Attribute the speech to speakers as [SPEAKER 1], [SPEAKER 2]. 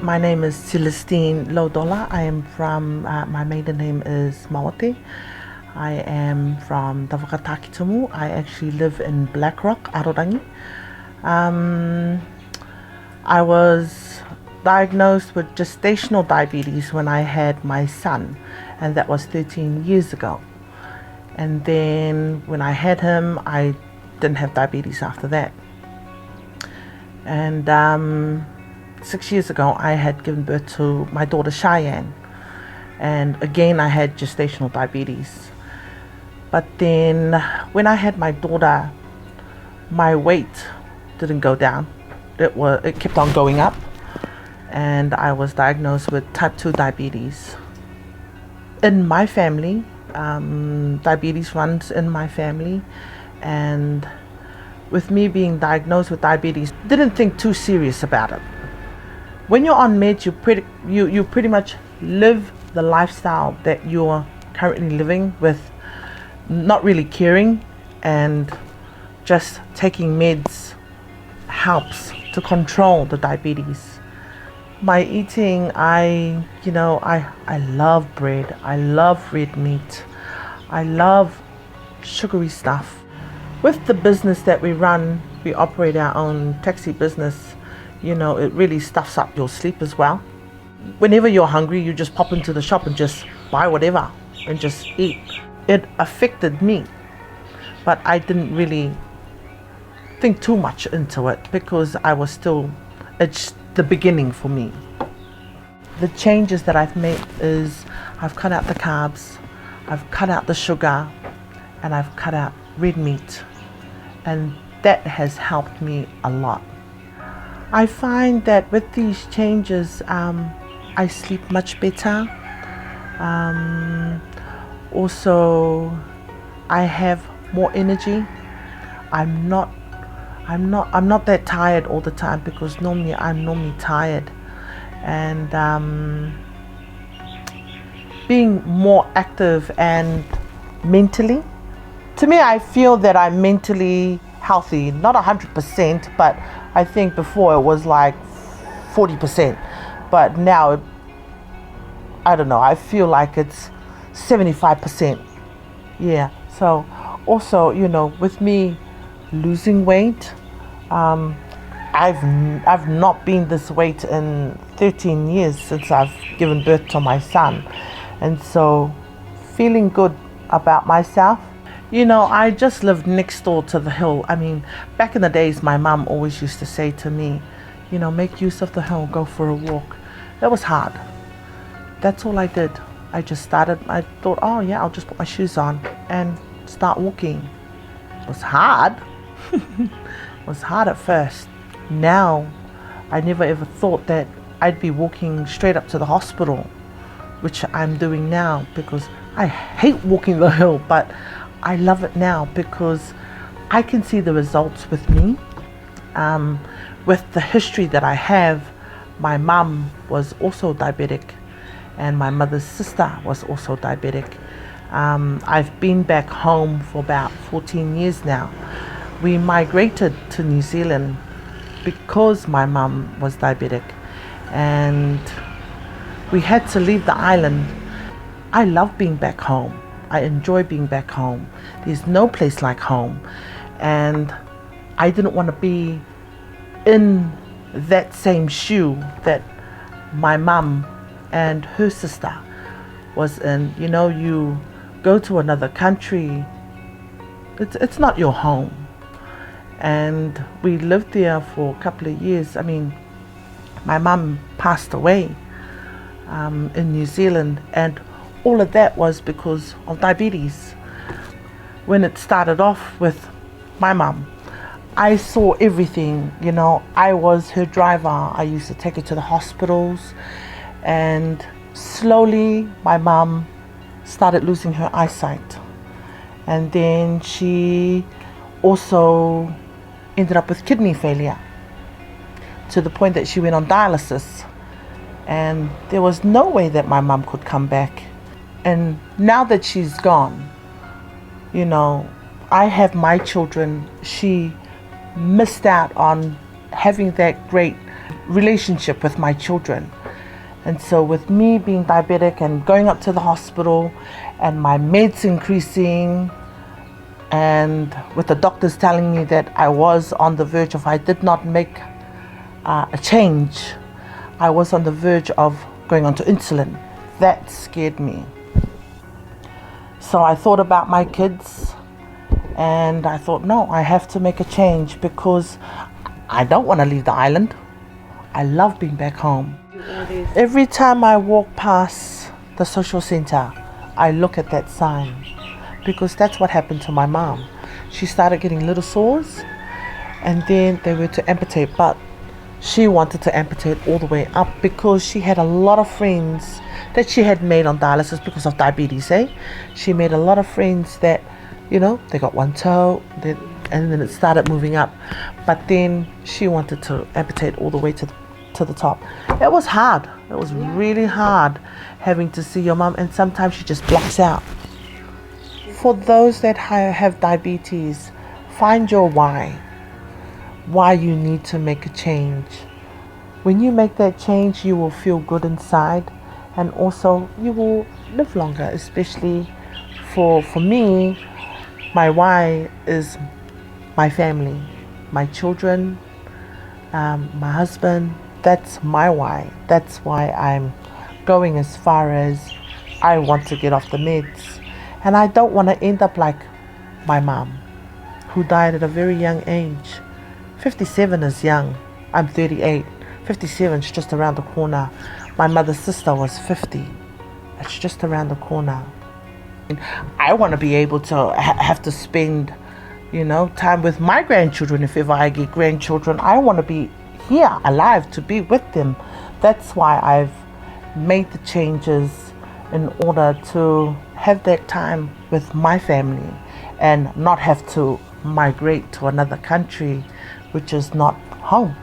[SPEAKER 1] My name is Celestine Lodola. I am from, my maiden name is Mawate. I am from the Whakatakitumu. I actually live in Black Rock, Arorangi. I was diagnosed with gestational diabetes when I had my son, and that was 13 years ago. And then when I had him, I didn't have diabetes after that. And 6 years ago, I had given birth to my daughter Cheyenne, and again I had gestational diabetes. But then when I had my daughter, my weight didn't go down. It kept on going up, and I was diagnosed with type 2 diabetes. In my family, diabetes runs in my family, and with me being diagnosed with diabetes, didn't think too serious about it. When you're on meds, you pretty much live the lifestyle that you're currently living with, not really caring, and just taking meds helps to control the diabetes. My eating, I love bread, I love red meat, I love sugary stuff. With the business that we run, we operate our own taxi business. It really stuffs up your sleep as well. Whenever you're hungry, you just pop into the shop and just buy whatever and just eat. It affected me, but I didn't really think too much into it because it's the beginning for me. The changes that I've made is I've cut out the carbs, I've cut out the sugar, and I've cut out red meat, and that has helped me a lot. I find that with these changes, I sleep much better. Also, I have more energy. I'm not that tired all the time, because I'm normally tired, and being more active and mentally. To me, I feel that I'm mentally healthy, not 100%, but I think before it was like 40%, but now I don't know, I feel like it's 75%. Yeah. So also, with me losing weight, I've not been this weight in 13 years since I've given birth to my son, and so feeling good about myself. I just lived next door to the hill. I mean, back in the days, my mum always used to say to me, make use of the hill, go for a walk. That was hard. That's all I did. I just started, I thought, oh yeah, I'll just put my shoes on and start walking. It was hard. It was hard at first. Now, I never ever thought that I'd be walking straight up to the hospital, which I'm doing now, because I hate walking the hill, but I love it now because I can see the results with me. With the history that I have, my mum was also diabetic, and my mother's sister was also diabetic. I've been back home for about 14 years now. We migrated to New Zealand because my mum was diabetic, and we had to leave the island. I love being back home. I enjoy being back home. There's no place like home, and I didn't want to be in that same shoe that my mum and her sister was in. You go to another country, it's not your home. And we lived there for a couple of years. I mean, my mum passed away in New Zealand, and all of that was because of diabetes. When it started off with my mum, I saw everything. I was her driver. I used to take her to the hospitals, and slowly my mum started losing her eyesight, and then she also ended up with kidney failure, to the point that she went on dialysis, and there was no way that my mum could come back. And now that she's gone, I have my children. She missed out on having that great relationship with my children. And so with me being diabetic and going up to the hospital and my meds increasing, and with the doctors telling me that I was on the verge of, I did not make a change, I was on the verge of going onto insulin. That scared me. So I thought about my kids, and I thought, no, I have to make a change because I don't want to leave the island. I love being back home. Every time I walk past the social center, I look at that sign, because that's what happened to my mom. She started getting little sores, and then they were to amputate, but she wanted to amputate all the way up because she had a lot of friends that she had made on dialysis because of diabetes, She made a lot of friends that, they got one toe, and then it started moving up. But then she wanted to amputate all the way to the top. It was hard. It was really hard having to see your mom, and sometimes she just blacks out. For those that have diabetes, find your why you need to make a change. When you make that change, you will feel good inside, and also you will live longer. Especially for me, my why is my family, my children, my husband. That's my why. That's why I'm going as far as I want to get off the meds. And I don't want to end up like my mom, who died at a very young age. 57 is young. I'm 38. 57 is just around the corner. My mother's sister was 50. It's just around the corner. And I want to be able to have to spend, time with my grandchildren. If ever I get grandchildren, I want to be here alive to be with them. That's why I've made the changes, in order to have that time with my family and not have to migrate to another country, which is not home.